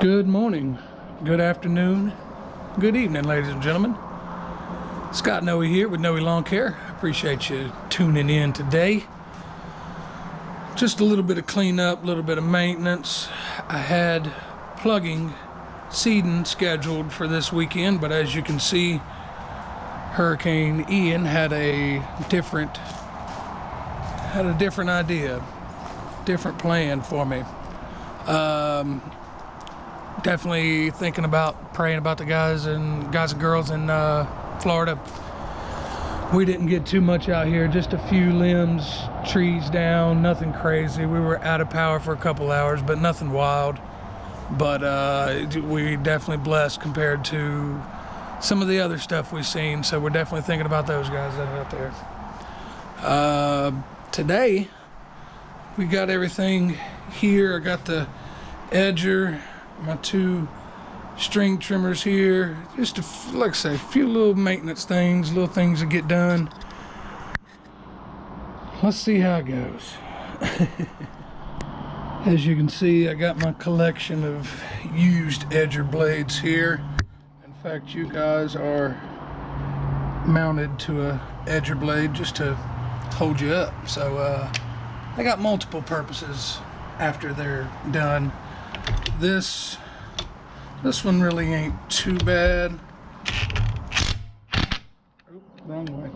Good morning, good afternoon, good evening, ladies and gentlemen. Scott Noe here with Noe Lawn Care. Appreciate you tuning in today. Just a little bit of cleanup, a little bit of maintenance. I had plugging, seeding scheduled for this weekend, but as you can see, Hurricane Ian had a different idea, different plan for me. Definitely thinking about praying about the guys and girls in Florida. We didn't get too much out here, just a few limbs, trees down, nothing crazy. We were out of power for a couple hours, but nothing wild. But we definitely blessed compared to some of the other stuff we've seen. So we're definitely thinking about those guys that are out there. Today, we got everything here. I got the edger, my two string trimmers here, just like I say, a few little maintenance things, little things to get done. Let's see how it goes. As you can see, I got my collection of used edger blades here. In fact, you guys are mounted to a edger blade just to hold you up. So they got multiple purposes after they're done. This one really ain't too bad. Oop, wrong way.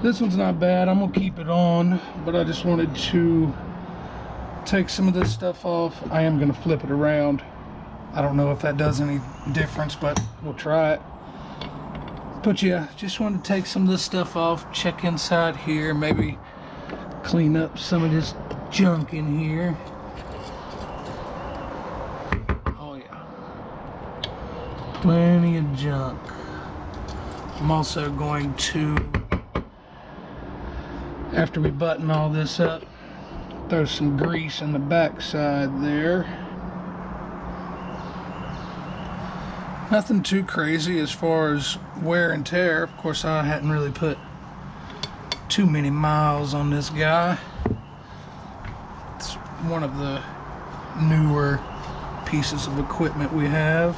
This one's not bad. I'm gonna keep it on, but I just wanted to take some of this stuff off. I am gonna flip it around. I don't know if that does any difference, but we'll try it. But yeah, just wanted to take some of this stuff off, check inside here, maybe clean up some of this junk in here. Oh yeah, plenty of junk. I'm also going to, after we button all this up, throw some grease in the back side there. Nothing too crazy as far as wear and tear. Of course, I hadn't really put too many miles on this guy. It's one of the newer pieces of equipment we have.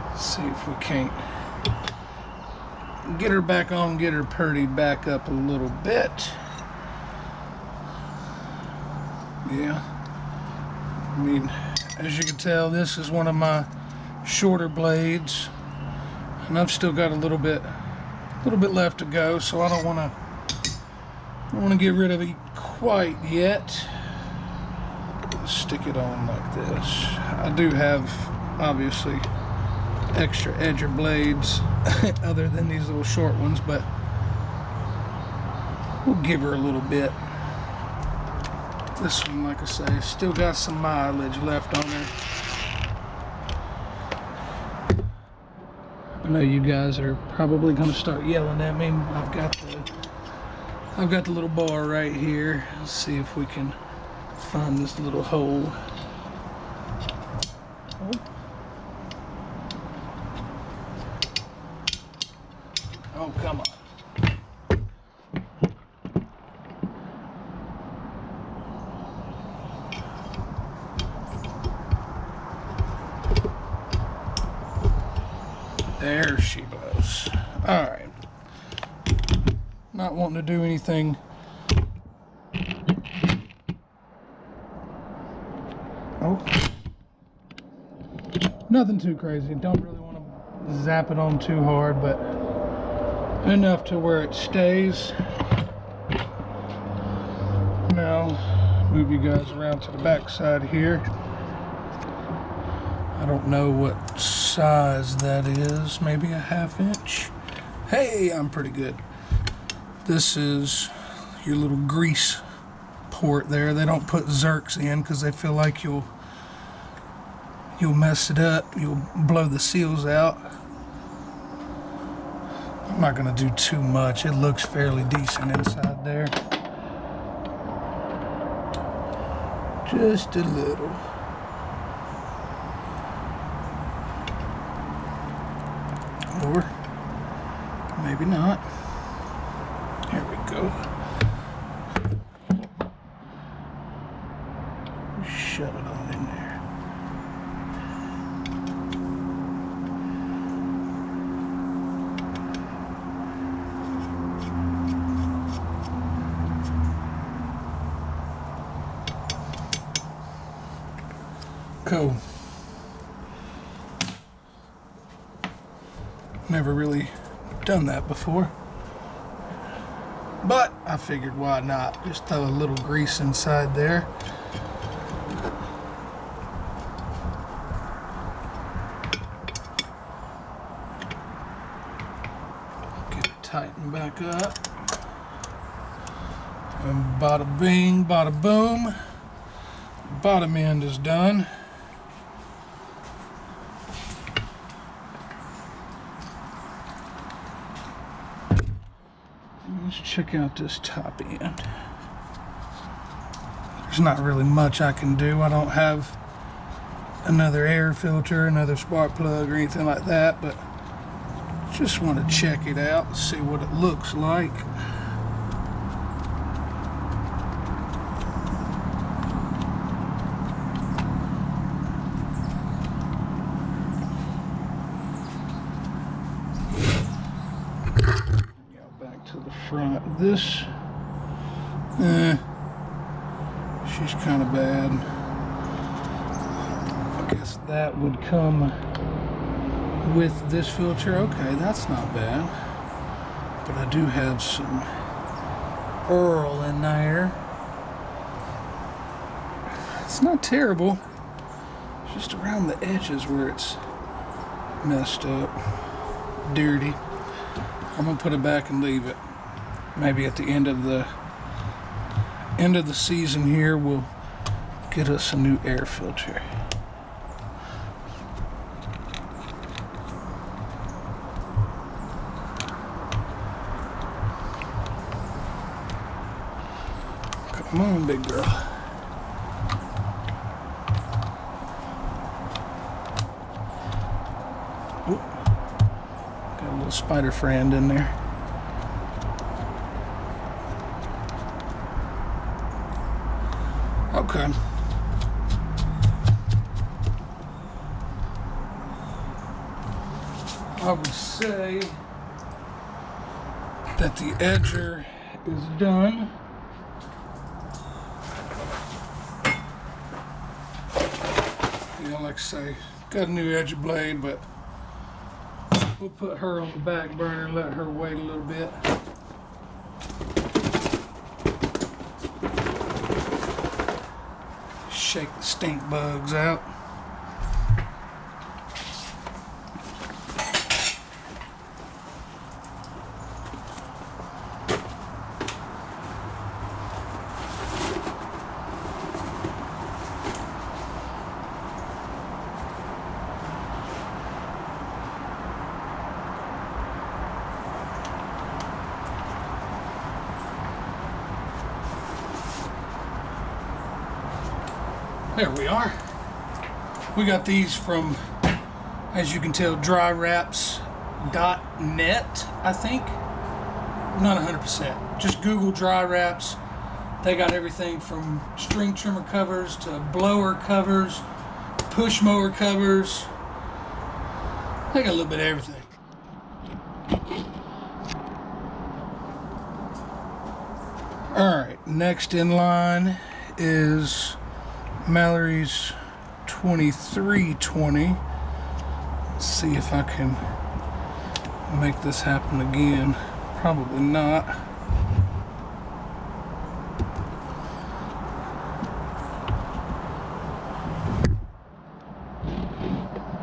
Let's see if we can't get her back on, get her purdied back up a little bit. Yeah, I mean, as you can tell, this is one of my shorter blades, and I've still got a little bit left to go, so I don't want to get rid of it quite yet. Stick it on like this. I do have obviously extra edger blades other than these little short ones, but we'll give her a little bit. This one, like I say, still got some mileage left on her. I know you guys are probably going to start yelling at me. I've got the little bar right here. Let's see if we can find this little hole. Oh, come on. There she goes. All right. Not wanting to do anything. Oh. Nothing too crazy. Don't really want to zap it on too hard, but enough to where it stays. Now, move you guys around to the back side here. I don't know what size that is, maybe a 1/2 inch. Hey, I'm pretty good. This is your little grease port there. They don't put Zerks in because they feel like you'll mess it up, you'll blow the seals out. I'm not gonna do too much. It looks fairly decent inside there. Just a little. Or maybe not. Here we go. Shove it on in there. Cool. Never really done that before, but I figured why not? Just throw a little grease inside there. Get it tightened back up. And bada bing, bada boom. Bottom end is done. Let's check out this top end. There's not really much I can do. I don't have another air filter, another spark plug or anything like that, but just want to check it out and see what it looks like. To the front. This, she's kind of bad. I guess that would come with this filter. Okay, that's not bad. But I do have some Earl in there. It's not terrible. It's just around the edges where it's messed up, dirty. I'm gonna put it back and leave it. Maybe at the end of the season here, we'll get us a new air filter. Come on, big girl. Oop. Got a little spider friend in there. Okay. I would say that the edger is done. Yeah, like I say, got a new edger blade, but we'll put her on the back burner and let her wait a little bit. Shake the stink bugs out. There we are. We got these from, as you can tell, drywraps.net, I think. Not 100%. Just Google dry wraps. They got everything from string trimmer covers to blower covers, push mower covers. They got a little bit of everything. Alright, next in line is Mallory's 2320. Let's see if I can make this happen again. Probably not.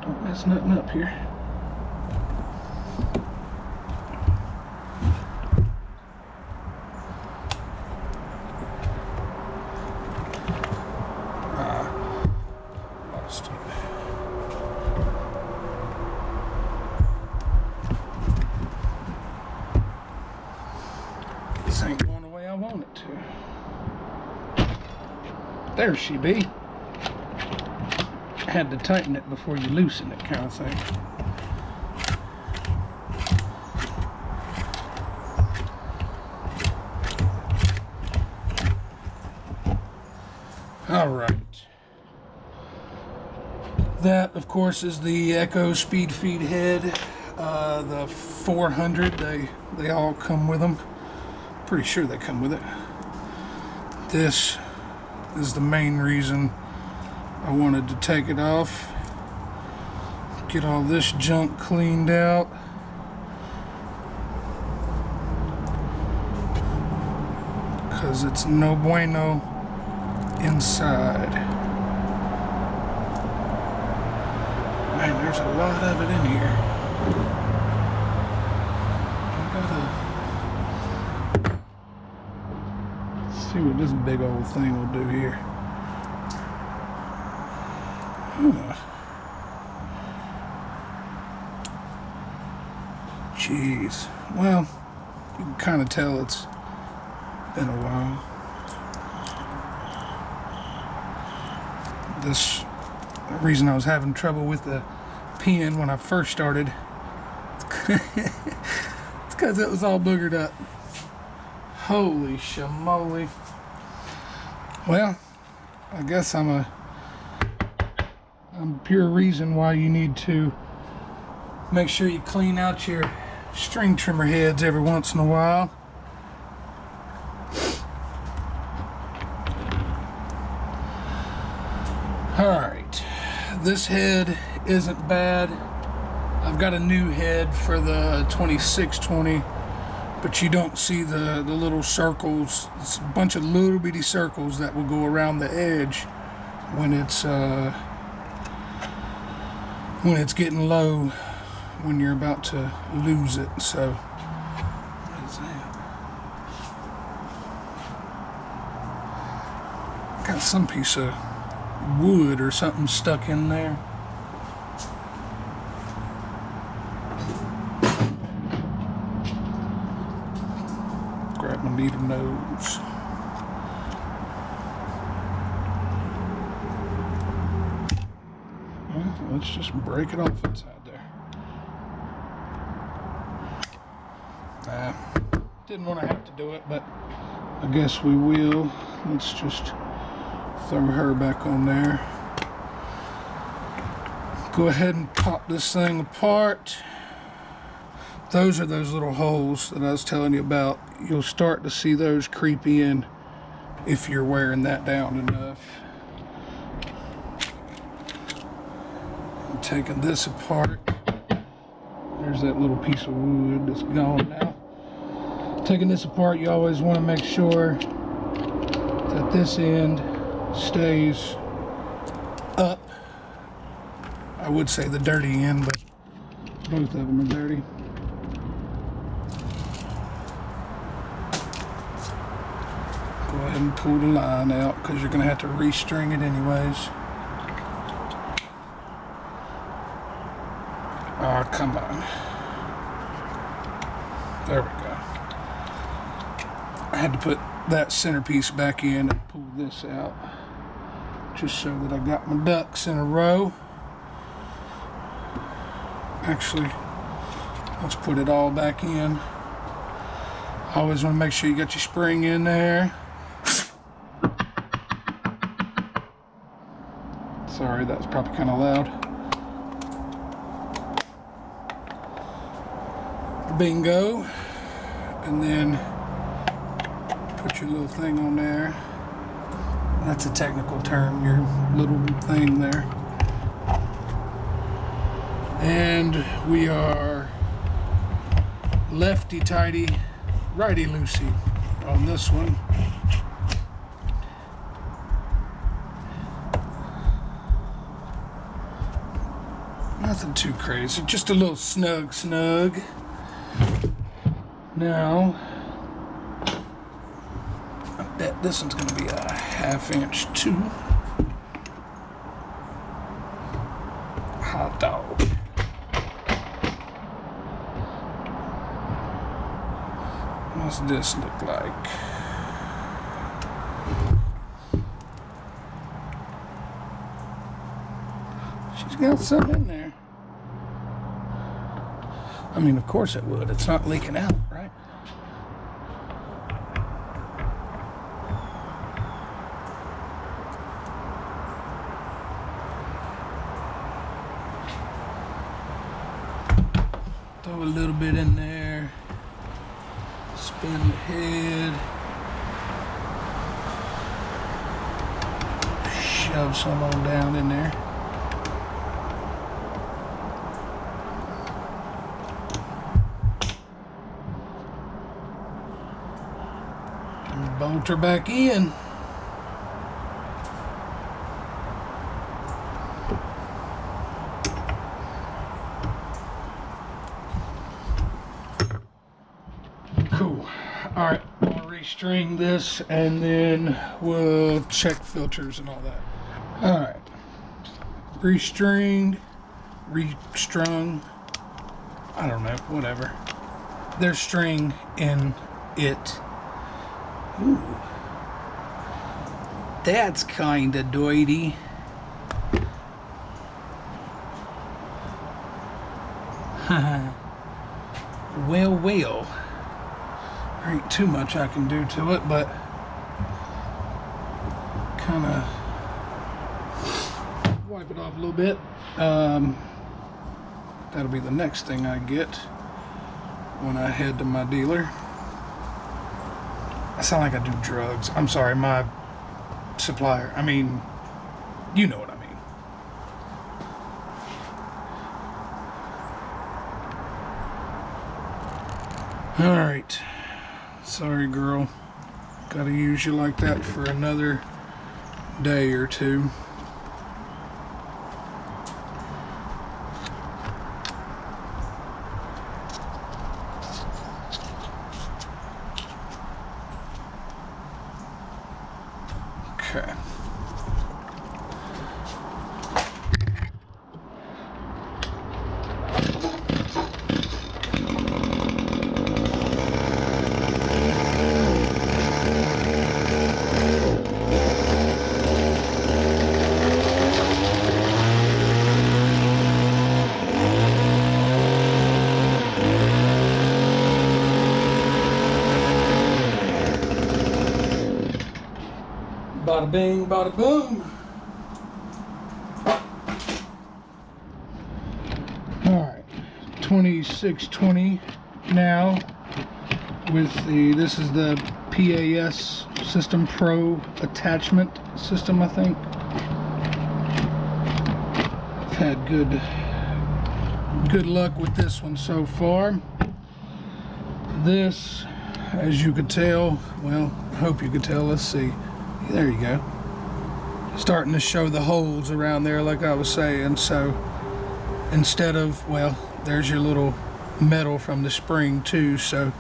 Don't mess nothing up here. This ain't going the way I want it to. There she be. Had to tighten it before you loosen it, kind of thing. That, of course, is the Echo Speed Feed head. The 400, they all come with them. Pretty sure they come with it. This is the main reason I wanted to take it off. Get all this junk cleaned out. Because it's no bueno inside. Man, there's a lot of it in here. See what this big old thing will do here. Jeez. Well, you can kind of tell it's been a while. This the reason I was having trouble with the pen when I first started. It's because it was all boogered up. Holy shamoly. Well, I guess I'm pure reason why you need to make sure you clean out your string trimmer heads every once in a while. Alright, this head isn't bad. I've got a new head for the 2620, but you don't see the little circles. It's a bunch of little bitty circles that will go around the edge when it's getting low, when you're about to lose it. So what is that? Got some piece of wood or something stuck in there. Grab my needle nose. Well, let's just break it off inside there. Didn't want to have to do it, but I guess we will. Let's just throw her back on there. Go ahead and pop this thing apart. Those are those little holes that I was telling you about. You'll start to see those creep in if you're wearing that down enough. I'm taking this apart. There's that little piece of wood that's gone now. Taking this apart, you always want to make sure that this end stays up. I would say the dirty end, but both of them are dirty. Go ahead and pull the line out because you're going to have to restring it anyways. Oh, come on. There we go. I had to put that centerpiece back in and pull this out just so that I got my ducks in a row. Actually, let's put it all back in. Always want to make sure you got your spring in there. Sorry, that was probably kind of loud. Bingo. And then put your little thing on there. That's a technical term, your little thing there. And we are lefty tighty, righty loosey on this one. Nothing too crazy, just a little snug. Now, I bet this one's going to be a 1/2 inch too. Hot dog. What's this look like? She's got something in there. I mean, of course it would. It's not leaking out, right? Throw a little bit in there. Spin the head. Shove some on down in there. And bolt her back in. Cool. All right, I'm gonna restring this and then we'll check filters and all that. All right, restringed, restrung, I don't know, whatever. There's string in it. Ooh, that's kinda doity. Well, well. There ain't too much I can do to it, but kind of wipe it off a little bit. That'll be the next thing I get when I head to my dealer. I sound like I do drugs. I'm sorry, my supplier. I mean, you know what I mean. All right. Sorry, girl. Gotta use you like that for another day or two. Okay. Bada bing, bada boom. Alright, 2620 now with this is the PAS System Pro attachment system, I think. I've had good luck with this one so far. This, as you could tell, well, I hope you could tell, let's see. There you go. Starting to show the holes around there like I was saying. So instead of, well, there's your little metal from the spring too. So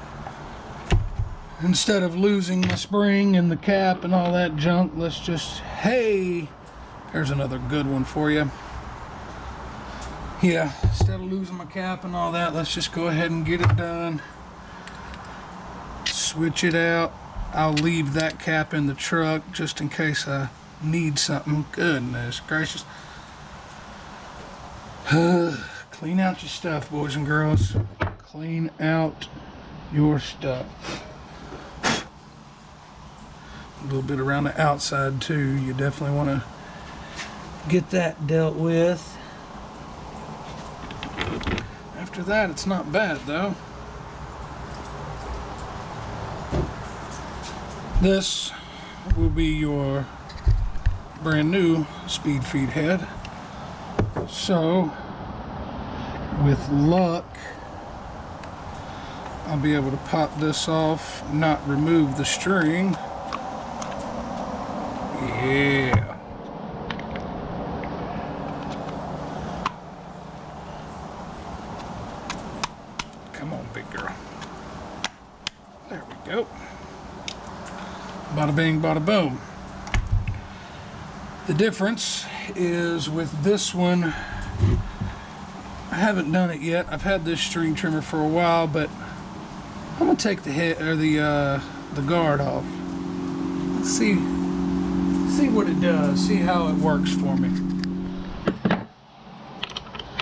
instead of losing the spring and the cap and all that junk, let's just, hey, there's another good one for you. Yeah, instead of losing my cap and all that, let's just go ahead and get it done. Switch it out. I'll leave that cap in the truck just in case I need something. Goodness gracious. Clean out your stuff, boys and girls. Clean out your stuff. A little bit around the outside too. You definitely want to get that dealt with. After that, it's not bad though. This will be your brand new speed feed head. So, with luck, I'll be able to pop this off, not remove the string. Yeah. Come on, big girl. There we go. Bada bing, bada boom. The difference is with this one, I haven't done it yet. I've had this string trimmer for a while, but I'm gonna take the head or the guard off. Let's see what it does. See how it works for me.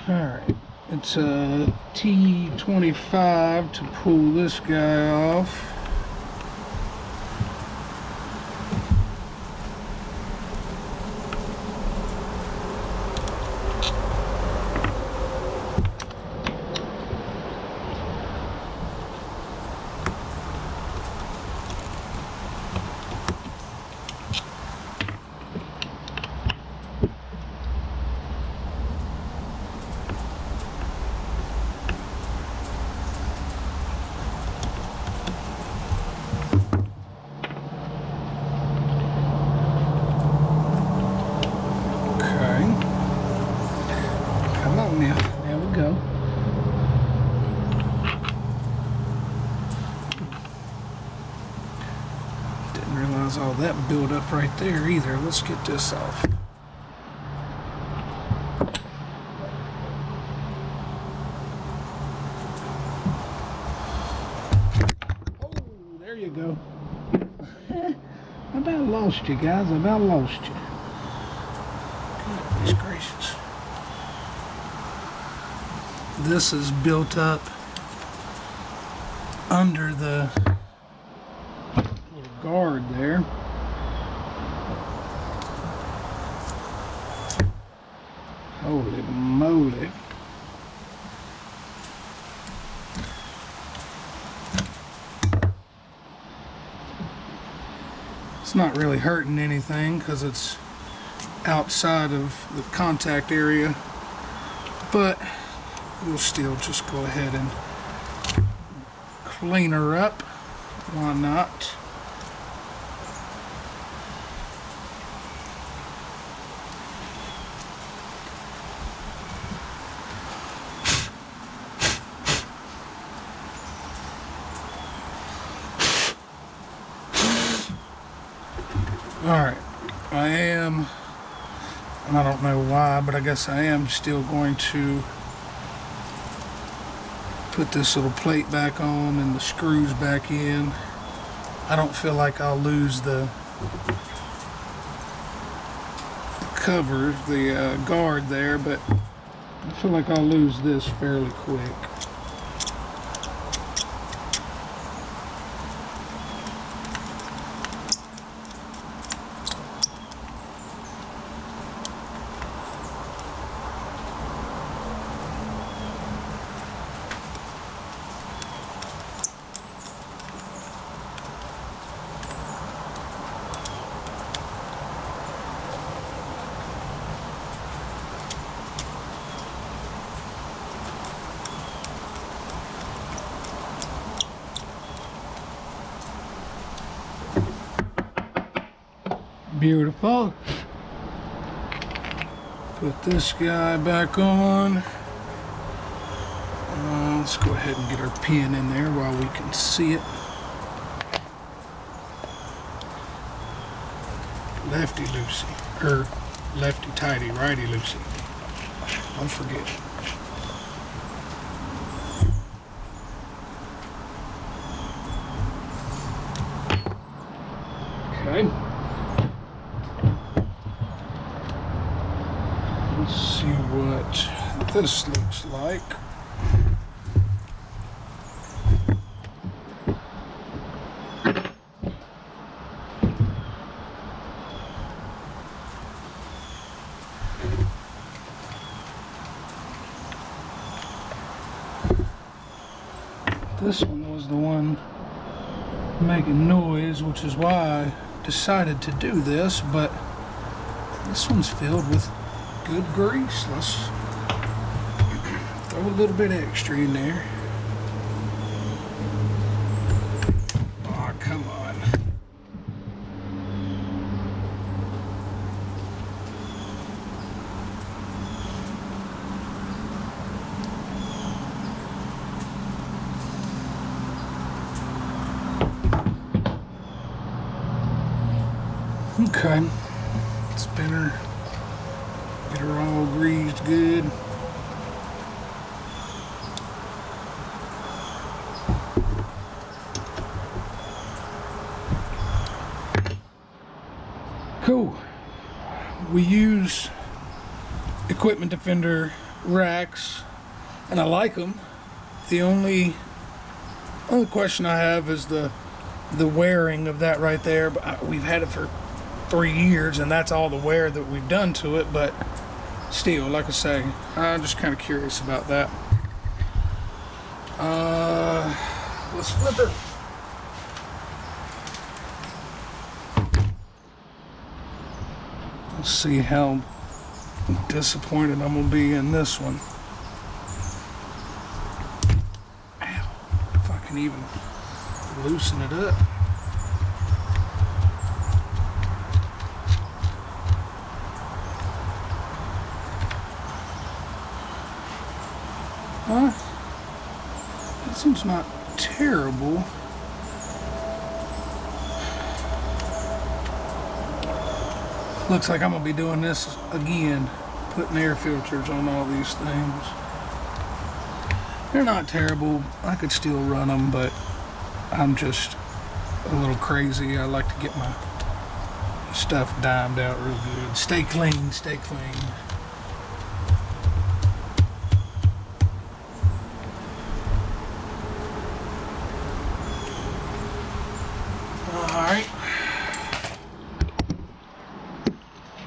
All right, it's a T25 to pull this guy off. realize all that built up right there either. Let's get this off. Oh, there you go. I about lost you guys. I about lost you. Goodness gracious. This is built up under the little guard there. Holy moly. It's not really hurting anything because it's outside of the contact area, but we'll still just go ahead and clean her up. Why not? Alright, I don't know why, but I guess I am still going to put this little plate back on and the screws back in. I don't feel like I'll lose the cover, the guard there, but I feel like I'll lose this fairly quick. Beautiful. Put this guy back on. Let's go ahead and get our pin in there while we can see it. Lefty loosey, or lefty tighty, righty loosey. Don't forget. Okay. Let's see what this looks like. This one was the one making noise, which is why I decided to do this, but this one's filled with good grease. Let's throw a little bit extra in there. Oh, come on. Okay, spin her, get her all greased good. Cool. We use Equipment Defender racks, and I like them. The only question I have is the wearing of that right there. But we've had it for 3 years, and that's all the wear that we've done to it, but still, like I say, I'm just kind of curious about that. Let's flip her. Let's see how disappointed I'm gonna be in this one. Ow, if I can even loosen it up. This one's not terrible. Looks like I'm gonna be doing this again, putting air filters on all these things. They're not terrible. I could still run them, but I'm just a little crazy. I like to get my stuff dimed out real good. Stay clean, stay clean. All right.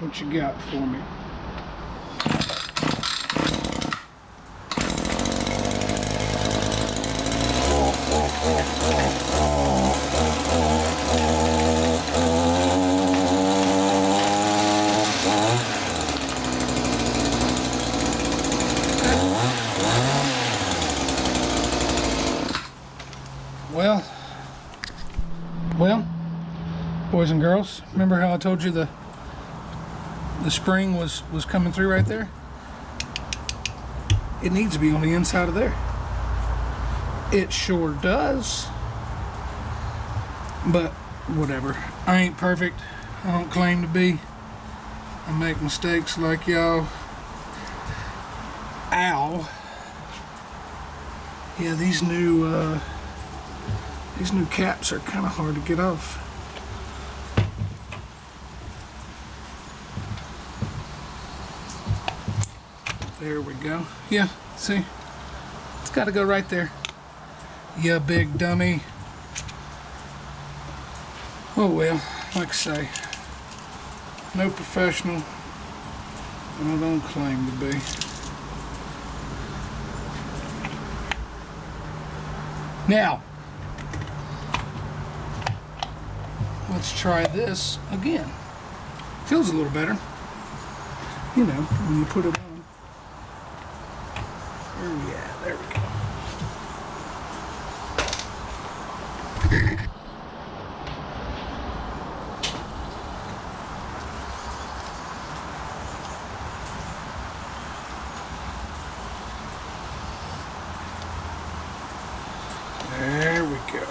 What you got for me? Well, boys and girls, remember how I told you the spring was coming through right there? It needs to be on the inside of there. It sure does. But whatever. I ain't perfect. I don't claim to be. I make mistakes like y'all. Ow. Yeah, these new caps are kind of hard to get off. There we go. Yeah, see? It's got to go right there. Yeah, big dummy. Oh well, like I say, no professional, and I don't claim to be. Now, let's try this again. Feels a little better, you know, when you put it on. Oh yeah, there we go. There we go.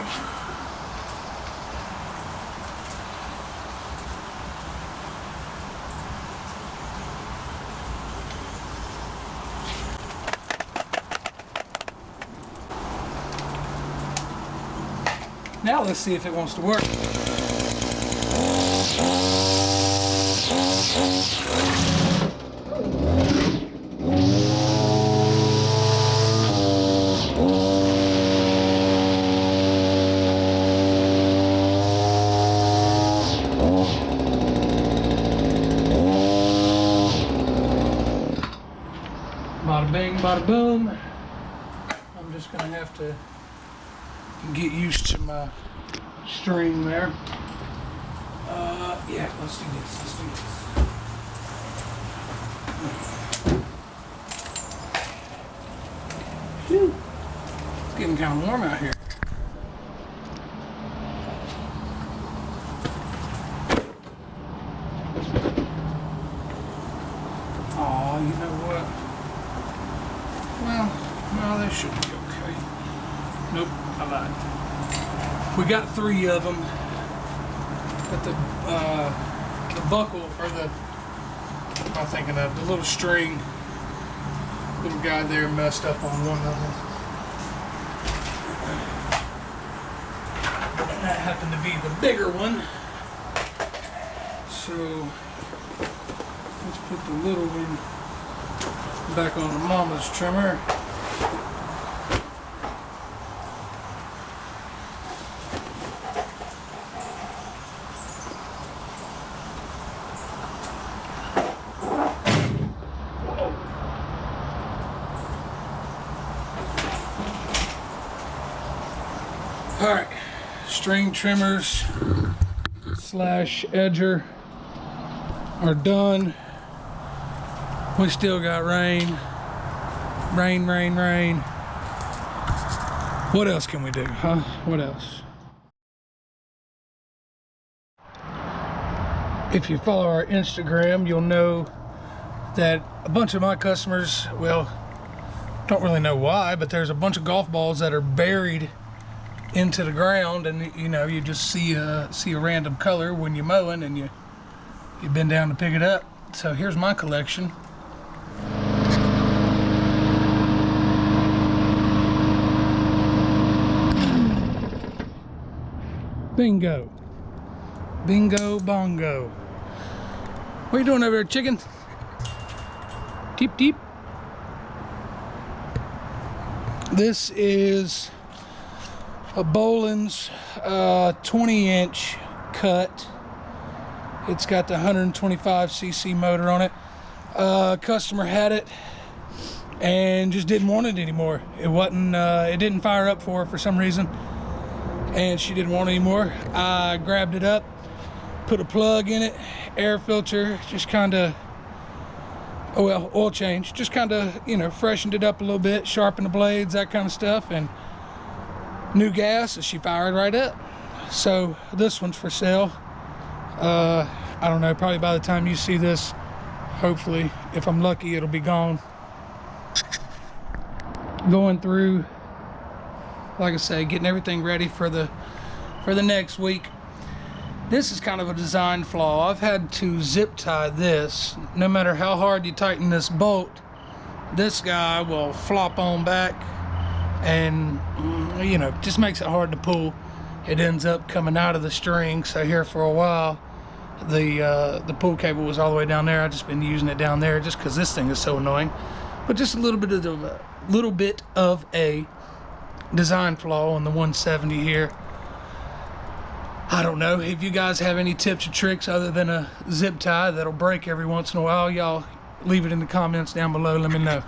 Now let's see if it wants to work. Bada bing, bada boom. I'm just gonna have to get used to my string there. Yeah, let's do this. Let's do this. Whew. It's getting kind of warm out here. Oh, you know what? Well, no, they should be okay. Nope, I lied. We got 3 of them, but the buckle, or the, what am I thinking of? The little string, little guy there messed up on one of them. And that happened to be the bigger one. So, let's put the little one back on the mama's trimmer. Alright, string trimmers / edger are done. We still got rain. Rain, rain, rain. What else can we do, huh? What else? If you follow our Instagram, you'll know that a bunch of my customers, well, don't really know why, but there's a bunch of golf balls that are buried into the ground, and you know, you just see a random color when you're mowing, and you you've been down to pick it up. So here's my collection. Bingo. Bingo bongo. What are you doing over there, chicken? Teep teep. This is a Bolin's 20-inch cut. It's got the 125cc motor on it. Customer had it and just didn't want it anymore. It wasn't. It didn't fire up for some reason, and she didn't want it anymore. I grabbed it up, put a plug in it, air filter, just kind of, oh well, oil change, just kind of, you know, freshened it up a little bit, sharpened the blades, that kind of stuff, and new gas, and she fired right up. So this one's for sale. I don't know, probably by the time you see this, hopefully, if I'm lucky, it'll be gone. Going through, like I say, getting everything ready for the next week. This is kind of a design flaw. I've had to zip tie this. No matter how hard you tighten this bolt, this guy will flop on back, and you know, just makes it hard to pull. It ends up coming out of the string. So here for a while, the pull cable was all the way down there. I've just been using it down there just because this thing is so annoying. But just a little bit of a design flaw on the 170 here. I don't know if you guys have any tips or tricks other than a zip tie that'll break every once in a while. Y'all leave it in the comments down below. Let me know.